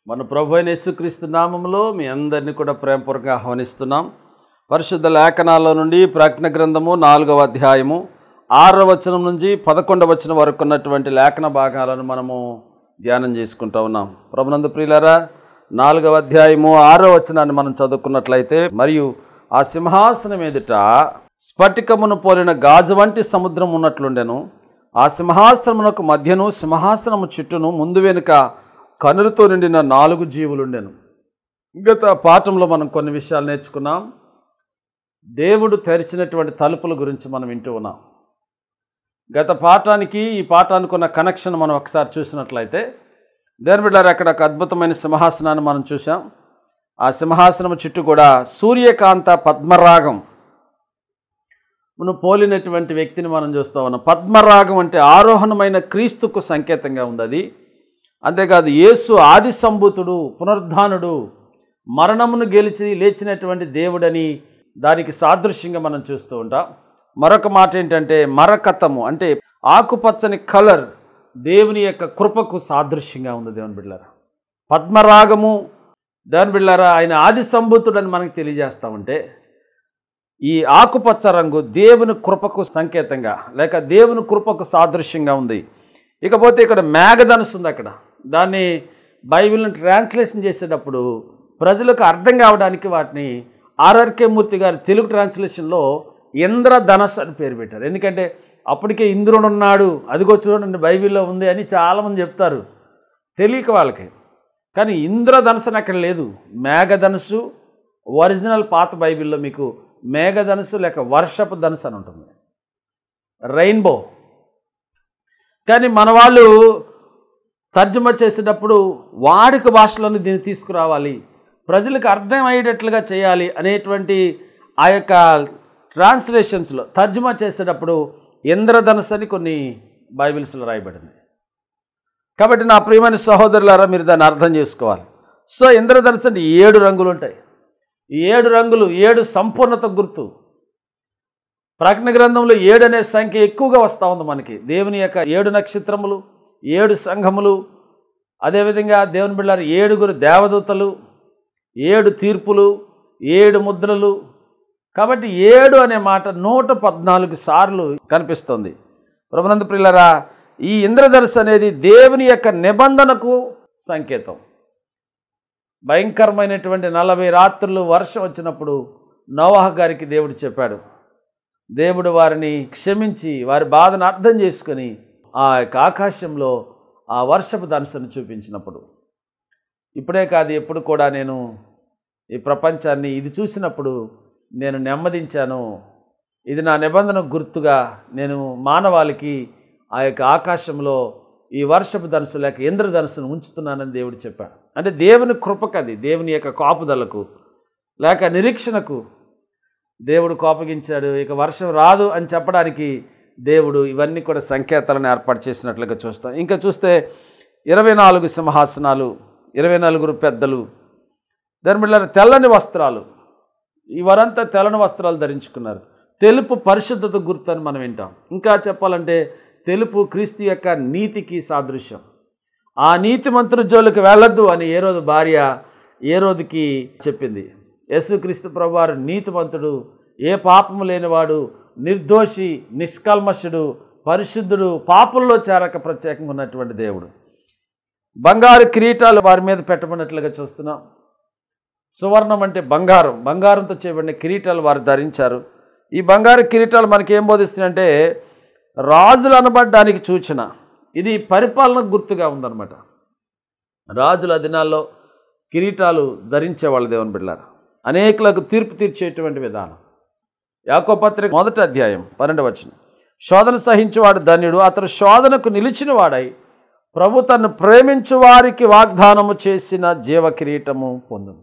మన ప్రభు అయిన యేసుక్రీస్తు నామములో మీ అందరినీ కూడా ప్రేమపూర్వకంగా ఆహ్వానిస్తున్నాం. పరిశుద్ధ లేఖనాల నుండి ప్రకటన గ్రంథము 4వ అధ్యాయము 6వ వచనం నుంచి 11వ వచనం వరకు ఉన్నటువంటి లేఖన భాగాలను మనము ధ్యానం చేసుకుంటూ ఉన్నాం. ప్రభునందు ప్రియులారా, 4వ అధ్యాయము 6వ వచనాన్ని మనం చదువుకున్నట్లయితే, మరియు ఆ సింహాసనం ఎదుట స్ఫటికమును పోలిన గాజు వంటి సముద్రం ఉన్నట్లుండెను. ఆ సింహాసనమునకు మధ్యను సింహాసనము చుట్టూను ముందు వెనుక కనులతో నిండిన 4 జీవులుండెను. గత పాఠంలో మనం కొన్ని విషయాలు నేర్చుకున్నాం. దేవుడు తెరిచినటువంటి తలుపుల గురించి మనం వింటూ ఉన్నాం. గత పాఠానికి ఈ పాఠానికి ఉన్న కనెక్షన్ మనం ఒకసారి చూసినట్లయితే, దేవుని బిడ్డలారా, అక్కడ ఒక అద్భుతమైన సింహాసనాన్ని మనం చూసాం. ఆ సింహాసనం చుట్టూ కూడా సూర్యకాంత పద్మరాగం పోలినటువంటి వ్యక్తిని మనం చూస్తూ ఉన్నాం. పద్మరాగం అంటే ఆరోహణమైన క్రీస్తుకు సంకేతంగా ఉంది అది. అంతేకాదు, యేసు ఆది సంభూతుడు, పునరుద్ధానుడు, మరణమును గెలిచి లేచినటువంటి దేవుడని దానికి సాదృశ్యంగా మనం చూస్తూ ఉంటాం. మరొక మాట ఏంటంటే మరకతము, అంటే ఆకుపచ్చని కలర్ దేవుని యొక్క కృపకు సాదృశ్యంగా ఉంది. దేవుని బిడ్డలారా, పద్మరాగము, దేవుని బిడ్డలారా, ఆయన ఆది సంభూతుడని మనకు తెలియజేస్తూ ఉంటే, ఈ ఆకుపచ్చ రంగు దేవుని కృపకు సంకేతంగా లేక దేవుని కృపకు సాదృశ్యంగా ఉంది. ఇకపోతే ఇక్కడ మేఘధనుసు ఉంది. అక్కడ దాన్ని బైబిల్ని ట్రాన్స్లేషన్ చేసేటప్పుడు ప్రజలకు అర్థం కావడానికి వాటిని ఆర్ఆర్కే మూర్తి గారి తెలుగు ట్రాన్స్లేషన్లో ఇంద్రధనస్సు అని పేరు పెట్టారు. ఎందుకంటే అప్పటికే ఇంద్రుడు ఉన్నాడు, అదిగో చూడండి బైబిల్లో ఉంది అని చాలామంది చెప్తారు, తెలియక వాళ్ళకి. కానీ ఇంద్రధనుసు అక్కడ లేదు. మేఘధనుసు ఒరిజినల్ పాత బైబిల్లో మీకు మేఘధనుసు లేక వర్షపు ధనుసు అని ఉంటుంది, రెయిన్బో. కానీ మన వాళ్ళు తర్జుమా చేసేటప్పుడు వాడుక భాషలోని దీన్ని తీసుకురావాలి, ప్రజలకు అర్థమయ్యేటట్లుగా చేయాలి అనేటువంటి ఆ యొక్క ట్రాన్స్లేషన్స్లో తర్జుమా చేసేటప్పుడు ఇంద్రధనుసు అని కొన్ని బైబిల్స్లో రాయబడింది. కాబట్టి నా ప్రియమైన సహోదరులారా, మీరు దాన్ని అర్థం చేసుకోవాలి. సో ఇంద్రధనుసు అంటే 7 రంగులు ఉంటాయి. ఈ 7 రంగులు 7 సంపూర్ణత గుర్తు. ప్రకటన గ్రంథంలో 7 అనే సంఖ్య ఎక్కువగా వస్తూ ఉంది మనకి. దేవుని యొక్క 7 నక్షత్రములు, 7 సంఘములు, అదేవిధంగా దేవుని బిడ్డలారా 7 దేవదూతలు, 7 తీర్పులు, 7 ముద్రలు. కాబట్టి 7 అనే మాట 114 సార్లు కనిపిస్తుంది. ప్రభునందు ప్రియులారా, ఈ ఇంద్రధనుస్సు అనేది దేవుని యొక్క నిబంధనకు సంకేతం. భయంకరమైనటువంటి 40 రాత్రులు వర్షం వచ్చినప్పుడు నోవహు గారికి దేవుడు చెప్పాడు. దేవుడు వారిని క్షమించి వారి బాధను అర్థం చేసుకొని ఆ యొక్క ఆకాశంలో ఆ వర్షపు ధనుసును చూపించినప్పుడు, ఇప్పుడే కాదు ఎప్పుడు కూడా నేను ఈ ప్రపంచాన్ని ఇది చూసినప్పుడు నేను నెమ్మదించాను, ఇది నా నిబంధన గుర్తుగా నేను మానవాళికి ఆ యొక్క ఆకాశంలో ఈ వర్షపు ధనుసు లేక ఇంద్రధనుసును ఉంచుతున్నానని దేవుడు చెప్పాడు. అంటే దేవుని కృపకది, దేవుని యొక్క కాపుదలకు లేక నిరీక్షణకు దేవుడు కోపగించాడు. ఇక వర్షం రాదు అని చెప్పడానికి దేవుడు ఇవన్నీ కూడా సంకేతాలను ఏర్పాటు చేసినట్లుగా చూస్తాం. ఇంకా చూస్తే 24 సింహాసనాలు, 24 పెద్దలు, దాని మీద తెల్లని వస్త్రాలు. ఈ వారంతా తెల్లని వస్త్రాలు ధరించుకున్నారు. తెలుపు పరిశుద్ధత గుర్తు అని మనం వింటాం. ఇంకా చెప్పాలంటే తెలుపు క్రీస్తు యొక్క నీతికి సాదృశ్యం. ఆ నీతిమంతుని జోలికి వెళ్ళొద్దు అని ఏరోదు భార్య ఏరోదుకి చెప్పింది. యేసుక్రీస్తు ప్రభువారు నీతిమంతుడు, ఏ పాపము లేనివాడు, నిర్దోషి, నిష్కల్మషుడు, పరిశుద్ధుడు, పాపంలో చేరక ప్రత్యేకంగా ఉన్నటువంటి దేవుడు. బంగారు కిరీటాలు వారి మీద పెట్టబడినట్లుగా చూస్తున్నాం. సువర్ణం అంటే బంగారం, బంగారంతో చేయబడిన కిరీటాలు వారు ధరించారు. ఈ బంగారు కిరీటాలు మనకి ఏం బోధిస్తున్నాయంటే రాజులు అనబడ్డానికి సూచన. ఇది పరిపాలనకు గుర్తుగా ఉందన్నమాట. రాజుల దినాల్లో కిరీటాలు ధరించేవాళ్ళు దేవుని బిడ్డలారా, అనేకులకు తీర్పు తీర్చేటువంటి విధానం. యాకోబు పత్రిక 1వ అధ్యాయం 12వ వచనం, శోధన సహించువాడు ధన్యుడు, అతడు శోధనకు నిలిచిన వాడై ప్రభు తను ప్రేమించు వారికి వాగ్దానము చేసిన జీవ కిరీటము పొందును.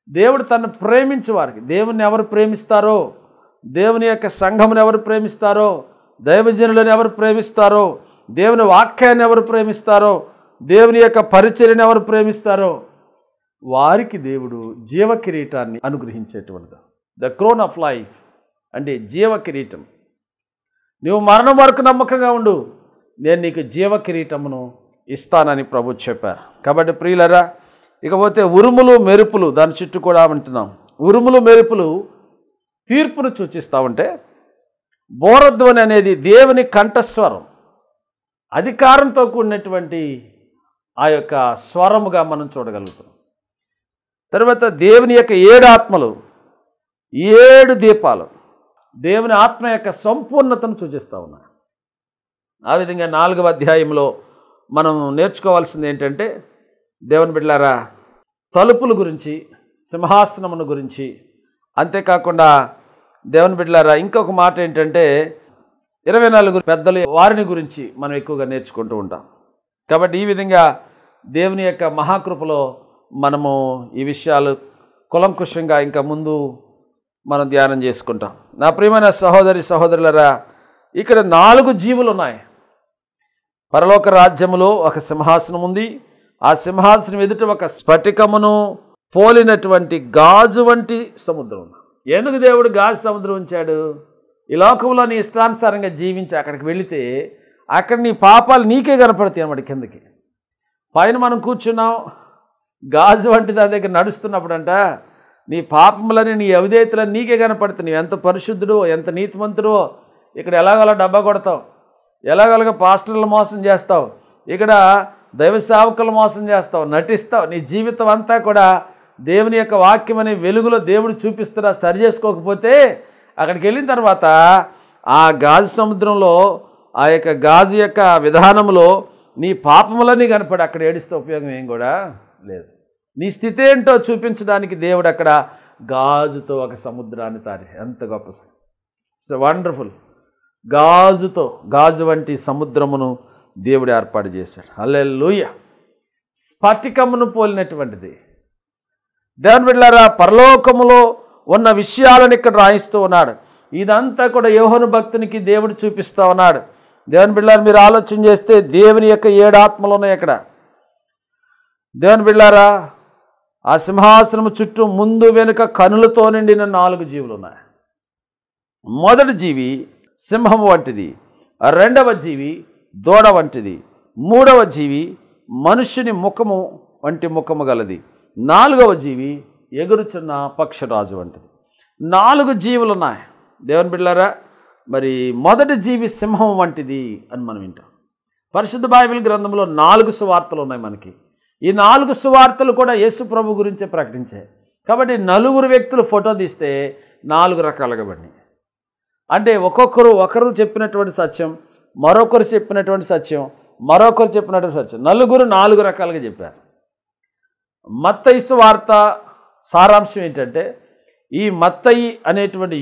దేవుడు తను ప్రేమించు వారికి, దేవుని ఎవరు ప్రేమిస్తారో, దేవుని యొక్క సంఘమును ఎవరు ప్రేమిస్తారో, దైవజనులను ఎవరు ప్రేమిస్తారో, దేవుని వాక్యాన్ని ఎవరు ప్రేమిస్తారో, దేవుని యొక్క పరిచర్యను ఎవరు ప్రేమిస్తారో వారికి దేవుడు జీవ కిరీటాన్ని అనుగ్రహించేటువంటిది. ద క్రోన్ ఆఫ్ లైఫ్ అంటే జీవ కిరీటం. నువ్వు మరణం వరకు నమ్మకంగా ఉండు, నేను నీకు జీవ కిరీటమును ఇస్తానని ప్రభు చెప్పారు. కాబట్టి ప్రియులరా, ఇకపోతే ఉరుములు మెరుపులు దాని చుట్టూ కూడా వింటున్నాం. ఉరుములు మెరుపులు తీర్పును సూచిస్తూ ఉంటే, బోరధ్వని అనేది దేవుని కంఠస్వరం, అధికారంతో కూడినటువంటి ఆ యొక్క స్వరముగా మనం చూడగలుగుతాం. తర్వాత దేవుని యొక్క 7 ఆత్మలు, 7 దీపాలు దేవుని ఆత్మ యొక్క సంపూర్ణతను సూచిస్తూ ఉన్నాయి. ఆ విధంగా 4వ అధ్యాయంలో మనం నేర్చుకోవాల్సింది ఏంటంటే, దేవుని బిడ్డలారా, తలుపుల గురించి, సింహాసనమును గురించి, అంతేకాకుండా దేవుని బిడ్డలారా ఇంకొక మాట ఏంటంటే 24 పెద్దలు వారిని గురించి మనం ఎక్కువగా నేర్చుకుంటూ ఉంటాం. కాబట్టి ఈ విధంగా దేవుని యొక్క మహాకృపలో మనము ఈ విషయాలు కులంకుషంగా ఇంకా ముందు మనం ధ్యానం చేసుకుంటాం. నా ప్రియమైన సహోదరి సహోదరులరా, ఇక్కడ 4 జీవులు ఉన్నాయి. పరలోక రాజ్యములో ఒక సింహాసనం ఉంది. ఆ సింహాసనం ఎదుట ఒక స్ఫటికమును పోలినటువంటి గాజు వంటి సముద్రం. ఎందుకు దేవుడు గాజు సముద్రం ఉంచాడు? ఈ లోకంలో నీ ఇష్టానుసారంగా జీవించి అక్కడికి వెళితే అక్కడ నీ పాపాలు నీకే కనపడతాయి అన్నమాట. కిందకి పైన మనం కూర్చున్నాం, గాజు వంటి దాని దగ్గర నడుస్తున్నప్పుడంట నీ పాపములని, నీ అవిధేయతలని నీకే కనపడతాయి. నువ్వు ఎంత పరిశుద్ధుడో, ఎంత నీతిమంతుడో. ఇక్కడ ఎలాగోలా డబ్బా కొడతావు, ఎలాగోలాగా పాస్టర్లు మోసం చేస్తావు, ఇక్కడ దైవ సేవకులు మోసం చేస్తావు, నటిస్తావు. నీ జీవితం అంతా కూడా దేవుని యొక్క వాక్యం అనే వెలుగులో దేవుడు చూపిస్తున్నా సరి చేసుకోకపోతే అక్కడికి వెళ్ళిన తర్వాత ఆ గాజు సముద్రంలో, ఆ యొక్క గాజు యొక్క విధానంలో నీ పాపములన్నీ కనపడి అక్కడ ఏడిస్తే ఉపయోగం ఏం కూడా లేదు. నీ స్థితి ఏంటో చూపించడానికి దేవుడు అక్కడ గాజుతో ఒక సముద్రాన్ని ఎంత గొప్ప, ఇట్స్ వండర్ఫుల్. గాజుతో, గాజు వంటి సముద్రమును దేవుడు ఏర్పాటు చేశాడు. హల్లెలూయా. స్ఫటికమును పోలినటువంటిది. దేవుని బిడ్డలారా, పరలోకములో ఉన్న విషయాలను ఇక్కడ రాయిస్తూ ఉన్నాడు. ఇదంతా కూడా యోహాను భక్తునికి దేవుడు చూపిస్తూ ఉన్నాడు. దేవుని బిడ్డలారా, మీరు ఆలోచన చేస్తే దేవుని యొక్క 7 ఆత్మలు ఉన్నాయి అక్కడ. దేవుని బిడ్డలారా, ఆ సింహాసనము చుట్టూ ముందు వెనుక కనులతో నిండిన 4 జీవులు ఉన్నాయి. మొదటి జీవి సింహం వంటిది, రెండవ జీవి దూడ వంటిది, మూడవ జీవి మనుష్యుని ముఖము వంటి ముఖము గలది, 4వ జీవి ఎగురుచున్న పక్షరాజు వంటిది. 4 జీవులు ఉన్నాయి. దేవుని బిడ్డలారా, మరి మొదటి జీవి సింహం వంటిది అని మనం వింటాం. పరిశుద్ధ బైబిల్ గ్రంథంలో 4 సువార్తలు ఉన్నాయి మనకి. ఈ 4 సువార్తలు కూడా యేసు ప్రభు గురించే ప్రకటించాయి. కాబట్టి 4 వ్యక్తులు ఫోటో తీస్తే 4 రకాలుగా పడినాయి. అంటే ఒకరు చెప్పినటువంటి సత్యం, మరొకరు చెప్పినటువంటి సత్యం, మరొకరు చెప్పినటువంటి సత్యం, 4 రకాలుగా చెప్పారు. మత్తయి సువార్త సారాంశం ఏంటంటే, ఈ మత్తయి అనేటువంటి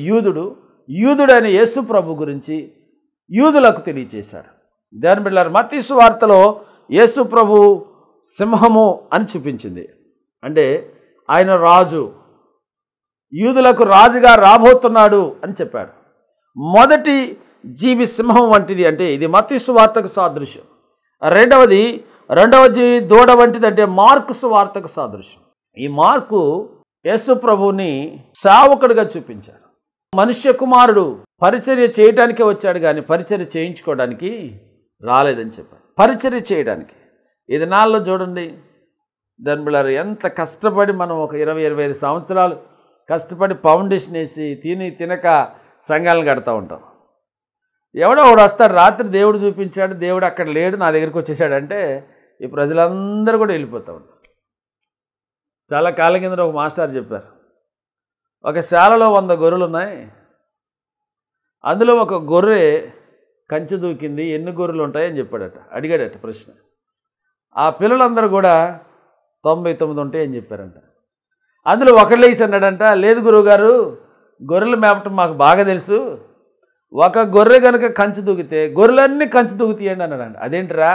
యూదుడైన యేసు ప్రభు గురించి యూదులకు తెలియచేశాడు. దేవుని బిడ్డలారా, మత్తయి సువార్తలో యేసు ప్రభు సింహము అని చూపించింది. అంటే ఆయన రాజు, యూదులకు రాజుగా రాబోతున్నాడు అని చెప్పాడు. మొదటి జీవి సింహం వంటిది అంటే ఇది మత్తయి సువార్తకు సాదృశ్యం. రెండవ జీవి దూడ వంటిది అంటే మార్కు సువార్తకు సాదృశ్యం. ఈ మార్కు యేసు ప్రభువుని సేవకుడిగా చూపించాడు. మనుష్య కుమారుడు పరిచర్య చేయడానికే వచ్చాడు కానీ పరిచర్య చేయించుకోవడానికి రాలేదని చెప్పాడు. పరిచర్య చేయడానికి. ఈ దినాల్లో చూడండి దాని బిళ్ళారు ఎంత కష్టపడి మనం ఒక 20-25 సంవత్సరాలు కష్టపడి ఫౌండేషన్ వేసి తినక సంఘాలను కడతా ఉంటాం. ఎవడో ఒకడు వస్తాడు, రాత్రి దేవుడు చూపించాడు, దేవుడు అక్కడ లేడు, నా దగ్గరికి వచ్చేసాడంటే ఈ ప్రజలందరూ కూడా వెళ్ళిపోతూ ఉంటారు. చాలా కాలం కింద ఒక మాస్టర్ చెప్పారు, ఒక శాలలో 100 గొర్రెలు ఉన్నాయి, అందులో ఒక గొర్రె కంచె దూకింది, ఎన్ని గొర్రెలు ఉంటాయని చెప్పాడట. అడిగాడట ప్రశ్న. ఆ పిల్లలందరూ కూడా 99 ఉంటాయని చెప్పారంట. అందులో ఒకళ్ళు లేసి అన్నాడంట, లేదు గురువుగారు, గొర్రెలు మేపటం మాకు బాగా తెలుసు, ఒక గొర్రె కనుక కంచె దూకితే గొర్రెలన్నీ కంచె దూకుతాయండి అన్నాడంట. అదేంటిరా,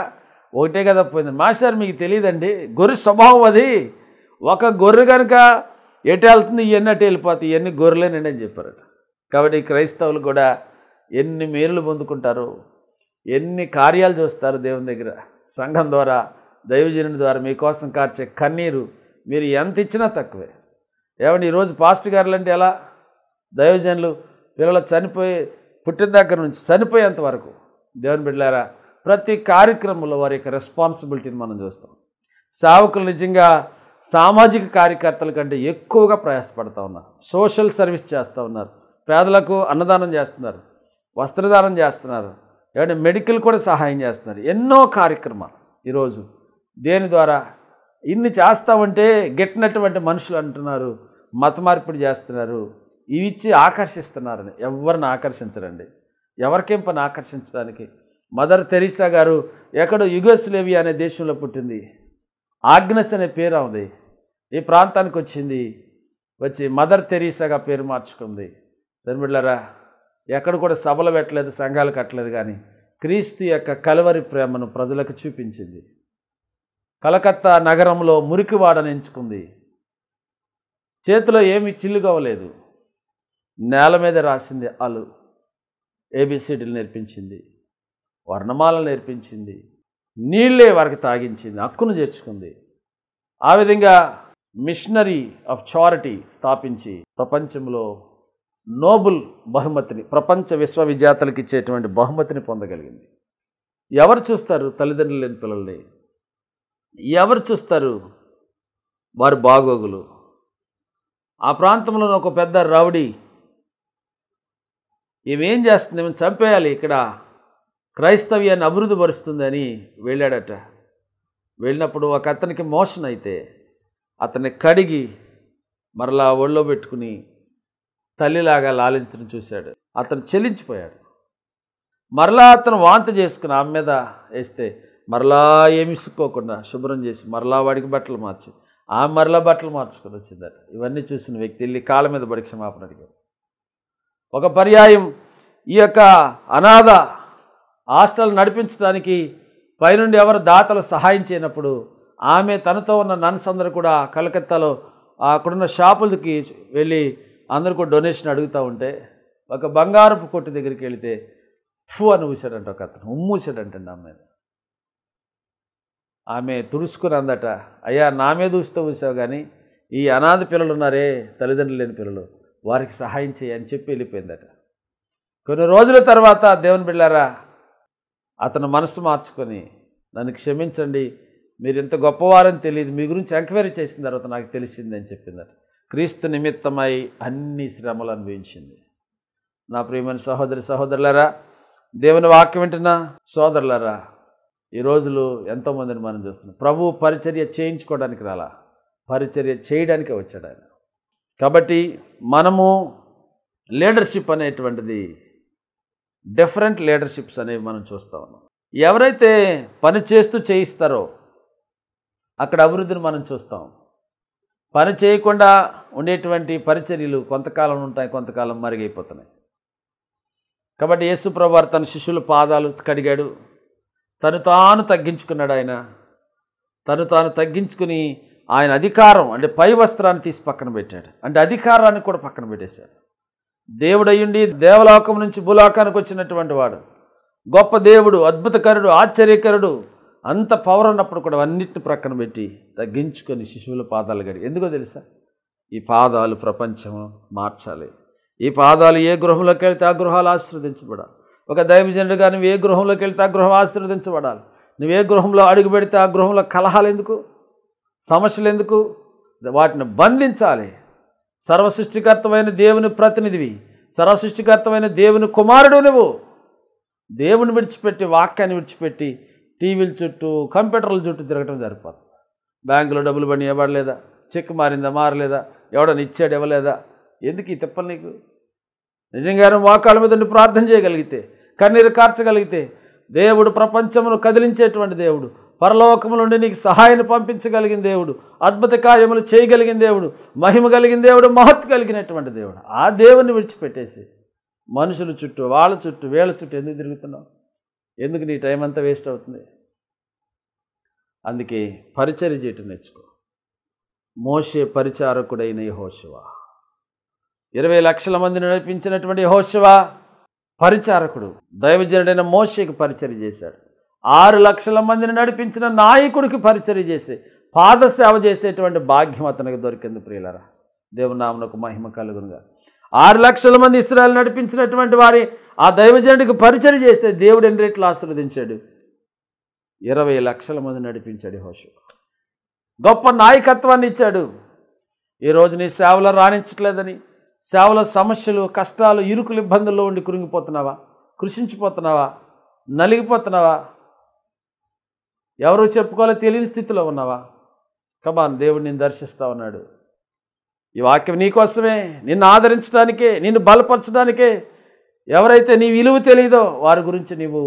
ఒకటే కదా పోయింది. మాస్టర్ మీకు తెలియదండి, గొర్రె స్వభావం అది, ఒక గొర్రె కనుక ఎటు వెళ్తుంది ఇవన్నీ అటు వెళ్ళిపోతాయి, ఇవన్నీ గొర్రెలేనండి అని చెప్పారట. కాబట్టి క్రైస్తవులు కూడా ఎన్ని మేలులు పొందుకుంటారు, ఎన్ని కార్యాలు చూస్తారు దేవుని దగ్గర. సంఘం ద్వారా, దైవజనుని ద్వారా మీకోసం కార్చే కన్నీరు మీరు ఎంత ఇచ్చినా తక్కువే. ఏమంటే ఈరోజు పాస్టర్ గారులు అంటే ఎలా, దైవజనులు పిల్లలు పుట్టిన దగ్గర నుంచి చనిపోయేంత వరకు దేవుని బిడ్డలారా ప్రతి కార్యక్రమంలో వారి యొక్క రెస్పాన్సిబిలిటీని మనం చూస్తాం. సేవకులు నిజంగా సామాజిక కార్యకర్తల కంటే ఎక్కువగా ప్రయాసపడుతూ ఉన్నారు. సోషల్ సర్వీస్ చేస్తూ ఉన్నారు. పేదలకు అన్నదానం చేస్తున్నారు, వస్త్రదానం చేస్తున్నారు, ఏమంటే మెడికల్ కూడా సహాయం చేస్తున్నారు. ఎన్నో కార్యక్రమాలు ఈరోజు దేని ద్వారా ఇన్ని చేస్తామంటే గిట్టినటువంటి మనుషులు అంటున్నారు మత మార్పిడి చేస్తున్నారు, ఇవి ఇచ్చి ఆకర్షిస్తున్నారని. ఎవరిని ఆకర్షించరండి. ఎవరికేం పని ఆకర్షించడానికి? మదర్ తెరీసా గారు ఎక్కడో యుగోస్లేవియా అనే దేశంలో పుట్టింది. ఆగ్నెస్ అనే పేరు ఉంది. ఈ ప్రాంతానికి వచ్చింది, వచ్చి మదర్ తెరీసాగా పేరు మార్చుకుంది. బిడ్డలారా, ఎక్కడ కూడా సభలు పెట్టలేదు, సంఘాలు కట్టలేదు, కానీ క్రీస్తు యొక్క కలవరి ప్రేమను ప్రజలకు చూపించింది. కలకత్తా నగరంలో మురికివాడని ఎంచుకుంది. చేతిలో ఏమీ చిల్లుగవ్వలేదు, నేల మీద రాసింది అలు. ఏబిసిడీలు నేర్పించింది, వర్ణమాలను నేర్పించింది, నీళ్ళే వారికి తాగించింది, హక్కును చేర్చుకుంది. ఆ విధంగా మిషనరీ ఆఫ్ చారిటీ స్థాపించి ప్రపంచంలో నోబుల్ బహుమతిని, ప్రపంచ విశ్వవిజేతలకు ఇచ్చేటువంటి బహుమతిని పొందగలిగింది. ఎవరు చూస్తారు తల్లిదండ్రులు లేని పిల్లల్ని? ఎవరు చూస్తారు వారి బాగోగులు? ఆ ప్రాంతంలో ఒక పెద్ద రౌడీ ఏమేం చేస్తుంది, ఏమేమి చంపేయాలి, ఇక్కడ క్రైస్తవ్యాన్ని అభివృద్ధి పరుస్తుందని వెళ్ళాడట. వెళ్ళినప్పుడు ఒక అతనికి మోషన్ అయితే అతన్ని కడిగి మరలా ఒళ్ళో పెట్టుకుని తల్లిలాగా లాలించడం చూశాడు. అతను చెల్లించిపోయాడు. మరలా అతను వాంతి చేసుకుని ఆమె మీద వేస్తే మరలా ఏమి ఇసుకోకుండా శుభ్రం చేసి మరలా వాడికి బట్టలు మార్చి ఆమె మరలా బట్టలు మార్చుకొని వచ్చిందట. ఇవన్నీ చూసిన వ్యక్తి వెళ్ళి కాళ్ళ మీద పడి క్షమాపణ అడిగాడు. ఒక పర్యాయం ఈ యొక్క అనాథ హాస్టల్ నడిపించడానికి పైనుండి ఎవరు దాతలు సహాయం చేయనప్పుడు ఆమె తనతో ఉన్న నన్స్ అందరూ కూడా కలకత్తాలో అక్కడున్న షాపులకి వెళ్ళి అందరూ కూడా డొనేషన్ అడుగుతూ ఉంటే ఒక బంగారపు కొట్టు దగ్గరికి వెళితే ఫూ అని ఊసాడంట. ఒక అతను ఉమ్మూసాడంటండి ఆమె మీద. ఆమె తుడుచుకుని అందట, అయ్యా నా మీద ఊసావు కానీ ఈ అనాథ పిల్లలు ఉన్నారే, తల్లిదండ్రులు లేని పిల్లలు, వారికి సహాయం చేయని చెప్పి వెళ్ళిపోయిందట. కొన్ని రోజుల తర్వాత దేవుని బిడ్డలారా, అతను మనసు మార్చుకొని నన్ను క్షమించండి, మీరు ఇంత గొప్పవారని తెలియదు, మీ గురించి ఎంక్వైరీ చేసిన తర్వాత నాకు తెలిసిందని చెప్పిందట. క్రీస్తు నిమిత్తమై అన్ని శ్రమలు అనుభవించింది. నా ప్రియమైన సహోదరి సహోదరులారా, దేవుని వాక్యం వింటున్నా సోదరులారా, ఈ రోజులు ఎంతోమందిని మనం చూస్తున్నాం. ప్రభు పరిచర్య చేయించుకోవడానికి రాలా, పరిచర్య చేయడానికే వచ్చాడు ఆయన. కాబట్టి మనము లీడర్షిప్ అనేటువంటిది డిఫరెంట్ లీడర్షిప్స్ అనేవి మనం చూస్తూ ఉన్నాం. ఎవరైతే పని చేస్తూ చేయిస్తారో అక్కడ అభివృద్ధిని మనం చూస్తాం. పని చేయకుండా ఉండేటువంటి పరిచర్యలు కొంతకాలం ఉంటాయి, కొంతకాలం మరుగైపోతున్నాయి. కాబట్టి యేసు ప్రభువారు తన శిష్యుల పాదాలు కడిగాడు, తను తాను తగ్గించుకున్నాడు. ఆయన తను తాను తగ్గించుకుని ఆయన అధికారం అంటే పై వస్త్రాన్ని తీసి పక్కన పెట్టాడు. అంటే అధికారాన్ని కూడా పక్కన పెట్టేశాడు. దేవుడయ్యుండి దేవలోకం నుంచి భూలోకానికి వచ్చినటువంటి వాడు, గొప్ప దేవుడు, అద్భుతకరుడు, ఆశ్చర్యకరుడు, అంత పవర్ ఉన్నప్పుడు కూడా అన్నిటిని ప్రక్కన పెట్టి తగ్గించుకొని శిశువుల పాదాలు గడి. ఎందుకో తెలుసా? ఈ పాదాలు ప్రపంచం మార్చాలి. ఈ పాదాలు ఏ గృహంలోకి వెళ్తే ఆ గృహాలు ఆశీర్వదించబడాలి. ఒక దైవజనుడుగా నువ్వు ఏ గృహంలోకి వెళ్తే ఆ గృహం ఆశీర్వదించబడాలి. నువ్వు ఏ గృహంలో అడుగు పెడితే ఆ గృహంలో కలహాలు ఎందుకు, సమస్యలు ఎందుకు? వాటిని బంధించాలి. సర్వసృష్టికర్తమైన దేవుని ప్రతినిధివి, సర్వసృష్టికర్తమైన దేవుని కుమారుడు నువ్వు. దేవుని విడిచిపెట్టి, వాక్యాన్ని విడిచిపెట్టి టీవీల చుట్టూ కంప్యూటర్ల చుట్టూ తిరగటం సరిపోతుంది. బ్యాంకులో డబ్బులు పని ఇవ్వబడలేదా, చెక్ మారిందా మారలేదా, ఎవడని ఇచ్చాడు ఇవ్వలేదా, ఎందుకు ఈ తిప్పలు నీకు? నిజంగానే మోకాళ్ళ మీద ఉండి ప్రార్థన చేయగలిగితే, కన్నీరు కార్చగలిగితే, దేవుడు ప్రపంచమును కదిలించేటువంటి దేవుడు, పరలోకము నుండి నీకు సహాయాన్ని పంపించగలిగిన దేవుడు, అద్భుత కార్యములు చేయగలిగిన దేవుడు, మహిమ కలిగిన దేవుడు, మహత్ కలిగినటువంటి దేవుడు, ఆ దేవుడిని విడిచిపెట్టేసి మనుషుల చుట్టూ, వాళ్ళ చుట్టూ, వీళ్ళ చుట్టూ ఎందుకు తిరుగుతున్నావు? ఎందుకు నీ టైం అంతా వేస్ట్ అవుతుంది? అందుకే పరిచర్య చేయటం నేర్చుకో. మోషే పరిచారకుడైన యెహోషువ, 20 లక్షల మందిని నడిపించినటువంటి యెహోషువ పరిచారకుడు. దైవజనుడైన మోషేకి పరిచర్య చేశాడు. 6 లక్షల మందిని నడిపించిన నాయకుడికి పరిచర్య చేసి పాదసేవ చేసేటువంటి భాగ్యం అతనికి దొరికింది. ప్రియులారా, దేవుని నామమునకు మహిమ కలుగునుగా. 6 లక్షల మంది ఇశ్రాయేలు నడిపించినటువంటి వారి ఆ దైవజనుడికి పరిచర్య చేస్తే దేవుడు ఎన్ని రెట్లు ఆశీర్వదించాడు. 20 లక్షల మంది నడిపించాడు యెహోషువ. గొప్ప నాయకత్వాన్ని ఇచ్చాడు. ఈరోజు నీ సేవలో రాణించట్లేదని, సేవలో సమస్యలు, కష్టాలు, ఇరుకులు, ఇబ్బందుల్లో ఉండి కృంగిపోతున్నావా? కృషించిపోతున్నావా? నలిగిపోతున్నావా? ఎవరో చెప్పుకోవాలో తెలియని స్థితిలో ఉన్నావా? కమాన్, దేవుడు నిన్ను దర్శిస్తా ఉన్నాడు. ఈ వాక్యం నీకోసమే, నిన్ను ఆదరించడానికే, నిన్ను బలపరచడానికే. ఎవరైతే నీ విలువ తెలియదో వారి గురించి నీవు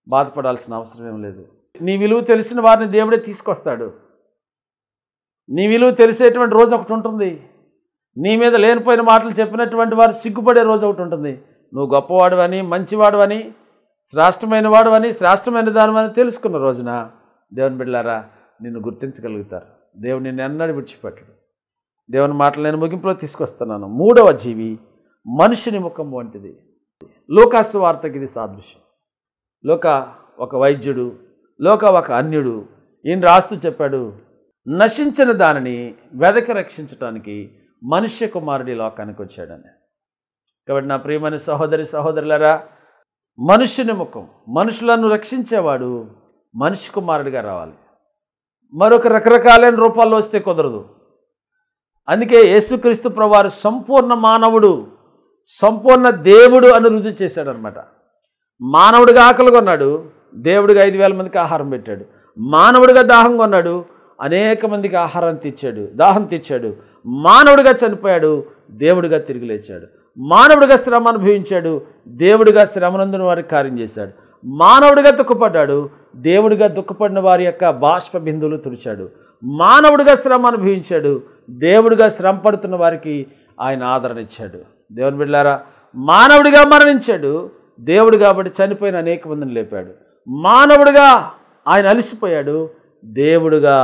బాధపడాల్సిన అవసరం ఏం లేదు. నీ విలువ తెలిసిన వారిని దేవుడే తీసుకొస్తాడు. నీ విలువ తెలిసేటువంటి రోజు ఒకటి ఉంటుంది. నీ మీద లేనిపోయిన మాటలు చెప్పినటువంటి వారు సిగ్గుపడే రోజు ఒకటి ఉంటుంది. నువ్వు గొప్పవాడువని, మంచివాడువని, శ్రేష్టమైన వాడువని, శ్రేష్టమైన దానివని తెలుసుకున్న రోజున దేవుని బిడ్డలారా నిన్ను గుర్తించగలుగుతారు. దేవుడు నిన్ను ఎన్నడూ విడిచిపెట్టడు. దేవుని మాటలు నేను ముగింపులో తీసుకొస్తున్నాను. 3వ జీవి మనుషుని ముఖం వంటిది. లూకా సువార్తకి ఇది సాదృశ్యం. లూకా ఒక వైద్యుడు, లూకా ఒక అన్యుడు. ఈయన రాస్తూ చెప్పాడు, నశించిన దానిని వెదకి రక్షించటానికి మనుష్య కుమారుడి లోకానికి వచ్చాడని. కాబట్టి నా ప్రియమైన సహోదరి సహోదరులారా, మనుష్యుని ముఖం, మనుషులను రక్షించేవాడు మనిషి కుమారుడిగా రావాలి. మరొక రకరకాలైన రూపాల్లో వస్తే కుదరదు. అందుకే యేసుక్రీస్తు ప్రభువారు సంపూర్ణ మానవుడు, సంపూర్ణ దేవుడు అని రుజువు చేశాడనమాట. మానవుడిగా ఆకలి కొన్నాడు, దేవుడిగా 5,000 మందికి ఆహారం పెట్టాడు. మానవుడిగా దాహం కొన్నాడు, అనేక మందికి ఆహారం తెచ్చాడు, దాహం తెచ్చాడు. మానవుడిగా చనిపోయాడు, దేవుడిగా తిరిగి లేచాడు. మానవుడిగా శ్రమ అనుభవించాడు, దేవుడిగా శ్రమనందున వారికి కార్యం చేశాడు. మానవుడిగా దుఃఖపడ్డాడు, దేవుడిగా దుఃఖపడిన వారి యొక్క బాష్ప బిందువులు తుడిచాడు. మానవుడిగా శ్రమ అనుభవించాడు, దేవుడిగా శ్రమ పడుతున్న వారికి ఆయన ఆదరణ ఇచ్చాడు. దేవుని బిడ్డలారా, మానవుడిగా మరణించాడు, దేవుడు కాబట్టి చనిపోయిన అనేక మందిని లేపాడు. మానవుడిగా ఆయన అలసిపోయాడు, దేవుడుగా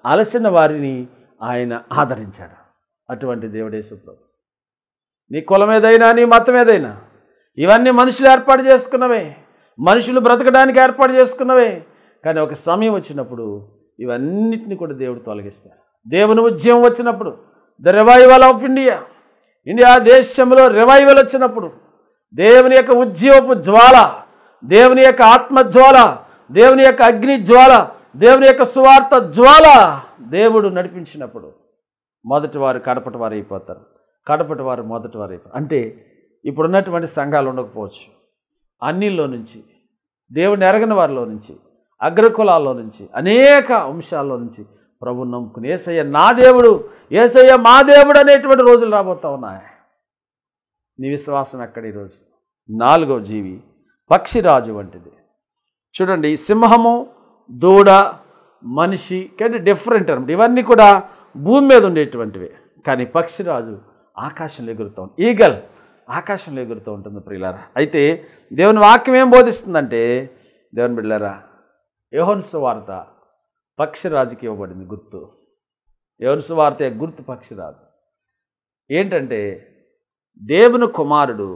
అలసిన వారిని ఆయన ఆదరించాడు. అటువంటి దేవుడే యేసుప్రభు. నీ కులం ఏదైనా, నీ మతం ఏదైనా, ఇవన్నీ మనుషులు ఏర్పాటు చేసుకున్నవే, మనుషులు బ్రతకడానికి ఏర్పాటు చేసుకున్నవే. కానీ ఒక సమయం వచ్చినప్పుడు ఇవన్నిటిని కూడా దేవుడు తొలగిస్తాడు. దేవుని ఉద్యమం వచ్చినప్పుడు, the revival of India, India దేశంలో రివైవల్ వచ్చినప్పుడు, దేవుని యొక్క ఉద్యమపు జ్వాల, దేవుని యొక్క ఆత్మజ్వాల, దేవుని యొక్క అగ్ని జ్వాల, దేవుని యొక్క సువార్త జ్వాల దేవుడు నడిపించినప్పుడు మొదటి వారు కడపటి వారు అయిపోతారు, కడపటి వారు మొదటి వారు అయిపోతారు. అంటే ఇప్పుడున్నటువంటి సంఘాలు ఉండకపోవచ్చు. అన్నిల్లో నుంచి, దేవుని ఎరగని వారిలో నుంచి, అగ్రకులాల్లో నుంచి, అనేక అంశాల్లో నుంచి ప్రభువుని నమ్ముకుని యేసయ్య నా దేవుడు, యేసయ్య మా దేవుడు అనేటువంటి రోజులు రాబోతా ఉన్నాయి. నీ విశ్వాసం ఎక్కడ ఈరోజు? 4వ జీవి పక్షిరాజు వంటిది. చూడండి, సింహము, దూడ, మనిషి కంటే డిఫరెంట్ అనమాట. ఇవన్నీ కూడా భూమి మీద ఉండేటువంటివి. కానీ పక్షిరాజు ఆకాశంలో ఎగురుతూ ఉంటుంది. ఈగల్ ఆకాశంలో ఎగురుతూ ఉంటుంది ప్రియులారా. అయితే దేవుని వాక్యం ఏం బోధిస్తుందంటే, దేవుని బిడ్డలారా, యోహాను సువార్త పక్షిరాజుకి ఇవ్వబడింది గుర్తు. యోహాను సువార్త గుర్తు పక్షిరాజు. ఏంటంటే దేవుని కుమారుడు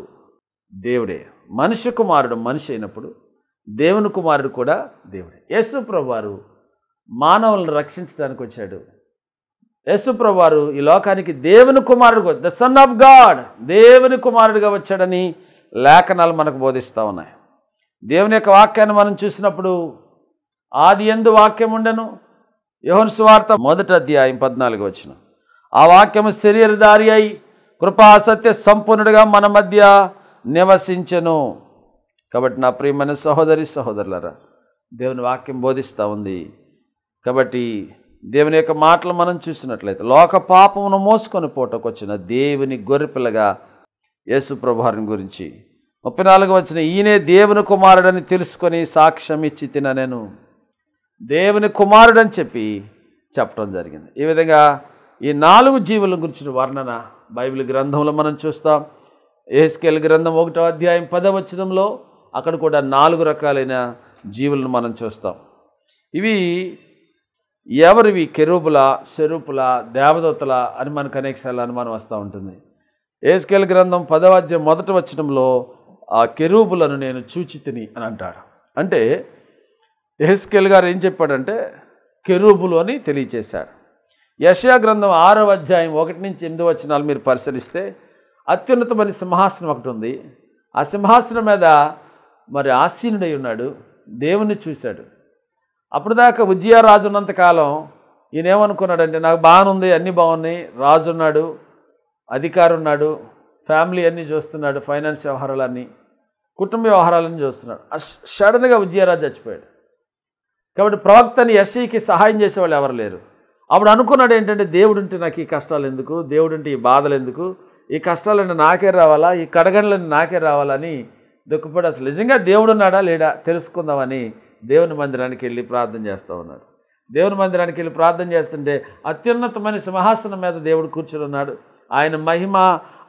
దేవుడే, మనిషి కుమారుడు మనిషి అయినప్పుడు దేవుని కుమారుడు కూడా దేవుడే. యేసు ప్రభువారు మానవులను రక్షించడానికి వచ్చాడు. యేసు ప్రభువారు ఈ లోకానికి దేవుని కుమారుడు, ద సన్ ఆఫ్ గాడ్, దేవుని కుమారుడిగా వచ్చాడని లేఖనాలు మనకు బోధిస్తూ ఉన్నాయి. దేవుని యొక్క వాక్యాన్ని మనం చూసినప్పుడు, ఆది యందు వాక్యం ఉండెను, యోహాను సువార్త 1వ అధ్యాయం 14వ వచనం, ఆ వాక్యము శరీరధారి అయి కృపా సత్య సంపూర్ణుడిగా మన మధ్య నివసించెను. కాబట్టి నా ప్రియమైన సహోదరి సహోదరులారా, దేవుని వాక్యం బోధిస్తూ ఉంది. కాబట్టి దేవుని యొక్క మాటలు మనం చూసినట్లయితే, లోక పాపమును మోసుకొని పోటకు వచ్చిన దేవుని గొర్రెపిల్లగా యేసు ప్రభువారిని గురించి 34వ వచనం, ఈయనే దేవుని కుమారుడని తెలుసుకొని సాక్ష్యం ఇచ్చి నేను దేవుని కుమారుడని చెప్పడం జరిగింది. ఈ విధంగా ఈ 4 జీవుల గురించిన వర్ణన బైబిల్ గ్రంథంలో మనం చూస్తాం. యెహెజ్కేలు గ్రంథం 1వ అధ్యాయం 10వ వచనంలో అక్కడ కూడా 4 రకాలైన జీవులను మనం చూస్తాం. ఇవి ఎవరివి? కెరూబుల, సెరూపుల, దేవదూతల అని మనకు అనేకసార్లు అనుమానం వస్తూ ఉంటుంది. యెహెజ్కేలు గ్రంథం 10వ అధ్యాయం 1వ వచనంలో ఆ కెరూబులను నేను చూచితిని అని అంటాడు. అంటే యెహెజ్కేలు గారు ఏం చెప్పాడంటే కెరూబులు అని తెలియచేశాడు. యెషయా గ్రంథం 6వ అధ్యాయం 1 నుంచి 8 వచనాలు మీరు పరిశీలిస్తే, అత్యున్నతమైన సింహాసనం ఒకటి ఉంది. ఆ సింహాసనం మీద మరి ఆసీనుడై ఉన్నాడు, దేవుణ్ణి చూశాడు. అప్పుడు దాకా ఉజ్జియా రాజు ఉన్నంతకాలం ఈయన ఏమనుకున్నాడంటే నాకు బాగానుంది, అన్నీ బాగున్నాయి, రాజు ఉన్నాడు, అధికారి ఉన్నాడు, ఫ్యామిలీ అన్నీ చూస్తున్నాడు, ఫైనాన్స్ వ్యవహారాలన్నీ, కుటుంబ వ్యవహారాలన్నీ చూస్తున్నాడు. సడన్గా ఉజ్జియారాజు చచ్చిపోయాడు. కాబట్టి ప్రవక్తని యెషయికి సహాయం చేసేవాళ్ళు ఎవరు లేరు. అప్పుడు అనుకున్నాడు ఏంటంటే దేవుడుంటే నాకు ఈ కష్టాలు ఎందుకు, దేవుడుంటే ఈ బాధలు ఎందుకు, ఈ కష్టాలన్నీ నాకే రావాలా, ఈ కడగండ్లన్నీ నాకే రావాలని దుఃఖపడి అసలు నిజంగా దేవుడు ఉన్నాడా లేడా తెలుసుకుందామని దేవుని మందిరానికి వెళ్ళి ప్రార్థన చేస్తూ ఉన్నాడు. దేవుని మందిరానికి వెళ్ళి ప్రార్థన చేస్తుంటే అత్యున్నతమైన సింహాసనం మీద దేవుడు కూర్చుని ఉన్నాడు. ఆయన మహిమ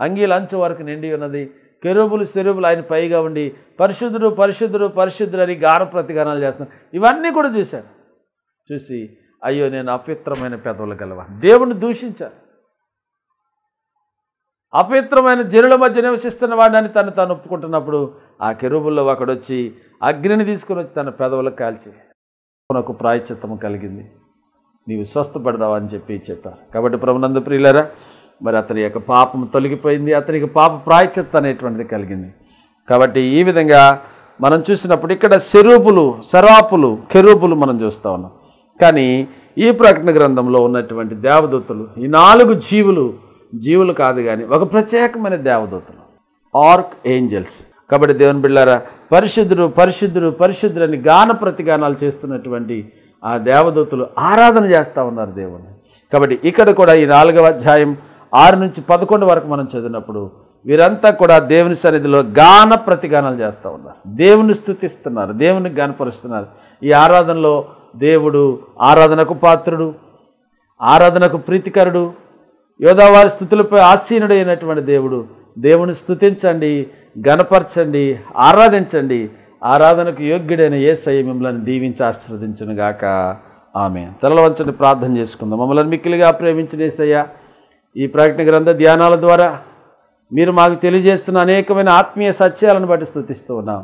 అంగీల అంచు వరకు నిండి ఉన్నది. కెరూబులు సెరూబులు ఆయన పైగా ఉండి పరిశుద్ధుడు పరిశుద్ధుడు పరిశుద్ధుడు అని గాన ప్రతిగానాలు చేస్తున్నాడు. ఇవన్నీ కూడా చూశాడు. చూసి అయ్యో నేను అపవిత్రమైన పెదవులు గలవా, దేవుణ్ణి దూషించారు. అపవిత్రమైన జనుల మధ్య నివసిస్తున్న వాడిని తను ఒప్పుకుంటున్నప్పుడు ఆ కెరూబుల్లో ఒకడొచ్చి అగ్నిని తీసుకుని వచ్చి తన పెదవులకు కాల్చి నాకు ప్రాయశ్చిత్తము కలిగింది, నీవు స్వస్థపడదావా అని చెప్పారు. కాబట్టి ప్రభునందు ప్రియులారా, మరి అతని యొక్క పాపం తొలగిపోయింది, అతనికి పాప ప్రాయశ్చిత్తం అనేటువంటిది కలిగింది. కాబట్టి ఈ విధంగా మనం చూసినప్పుడు ఇక్కడ సరాపులు కెరూబులు మనం చూస్తూ ఉన్నాం. కానీ ఈ ప్రకటన గ్రంథంలో ఉన్నటువంటి దేవదూతలు ఈ 4 జీవులు కాదు కానీ ఒక ప్రత్యేకమైన దేవదూతలు, ఆర్క్ ఏంజల్స్. కాబట్టి దేవుని బిడ్డలారా, పరిశుద్ధుడు పరిశుద్ధుడు పరిశుద్ధుడు అని గాన ప్రతిగానాలు చేస్తున్నటువంటి ఆ దేవదూతలు ఆరాధన చేస్తూ ఉన్నారు దేవుని. కాబట్టి ఇక్కడ కూడా ఈ 4వ అధ్యాయం 6 నుంచి 11 వరకు మనం చదివినప్పుడు వీరంతా కూడా దేవుని సన్నిధిలో గాన ప్రతిగానాలు చేస్తూ ఉన్నారు, దేవుని స్తుతిస్తున్నారు, దేవుని గానపరుస్తున్నారు. ఈ ఆరాధనలో దేవుడు ఆరాధనకు పాత్రుడు, ఆరాధనకు ప్రీతికరుడు, యోధావారి స్తుతులపై ఆసీనుడు అయినటువంటి దేవుని స్తుతించండి, గణపరచండి, ఆరాధించండి. ఆరాధనకు యోగ్యుడైన యేసయ్య మిమ్మల్ని దీవించి ఆశీర్వదించునుగాక. ఆమేన్. తలల వంచండి, ప్రార్థన చేసుకుందాం. మమ్మల్ని మిక్కిలిగా ప్రేమించిన యేసయ్య, ఈ ప్రకటన గ్రంథ ధ్యానాల ద్వారా మీరు మాకు తెలియజేస్తున్న అనేకమైన ఆత్మీయ సత్యాలను బట్టి స్తుతిస్తూ ఉన్నాం.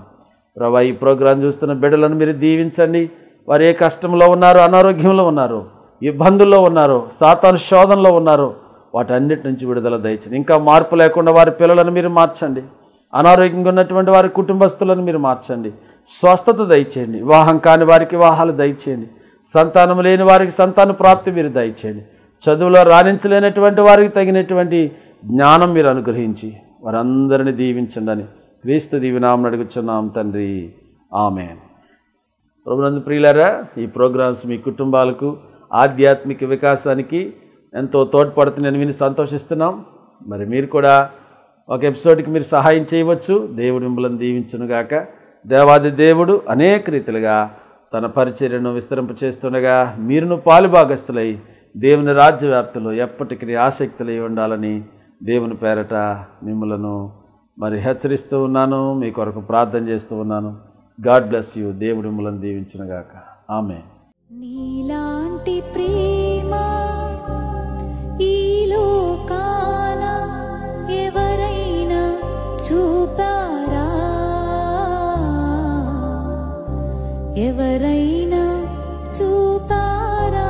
ప్రభువా, ఈ ప్రోగ్రాం చూస్తున్న బిడ్డలను మీరు దీవించండి. వారు ఏ కష్టంలో ఉన్నారో, అనారోగ్యంలో ఉన్నారో, ఇబ్బందుల్లో ఉన్నారో, సాతాను శోధనలో ఉన్నారో వాటన్నిటి నుంచి విడుదల దయచండి. ఇంకా మార్పు లేకుండా వారి పిల్లలను మీరు మార్చండి. అనారోగ్యంగా ఉన్నటువంటి వారి కుటుంబస్తులను మీరు మార్చండి. స్వస్థత దయచేయండి. వివాహం కాని వారికి వివాహాలు దయచేయండి. సంతానం లేని వారికి సంతాన ప్రాప్తి మీరు దయచేయండి. చదువులో రాణించలేనటువంటి వారికి తగినటువంటి జ్ఞానం మీరు అనుగ్రహించి వారందరినీ దీవించండి అని క్రీస్తు దీవెనామమున అడుగుచున్నాం తండ్రి. ఆమేన్. ప్రభునందు ప్రియులారా, ఈ ప్రోగ్రామ్స్ మీ కుటుంబాలకు ఆధ్యాత్మిక వికాసానికి ఎంతో తోడ్పడుతుందని విని సంతోషిస్తున్నాం. మరి మీరు కూడా ఒక ఎపిసోడ్కి మీరు సహాయం చేయవచ్చు. దేవుడు మిమ్మల్ని దీవించునుగాక. దేవాది దేవుడు అనేక రీతిలుగా తన పరిచర్యను విస్తరింపచేస్తుండగా మీరును పాలుభాగస్తులై దేవుని రాజ్యవ్యాప్తిలో ఎప్పటికీ ఆసక్తులై ఉండాలని దేవుని పేరట మిమ్మలను మరి హెచ్చరిస్తూ ఉన్నాను. మీ కొరకు ప్రార్థన చేస్తూ ఉన్నాను. God bless you. దేవుడు మిమ్మల్ని దీవించునుగాక. ఆమేన్. నీలాంటి ప్రేమ ఈ లోకాన ఎవరైనా చూపారా? ఎవరైనా చూపారా?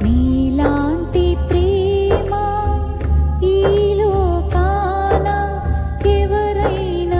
నీలాంటి ప్రేమ ఈ లోకాన ఎవరైనా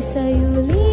అతిశయులే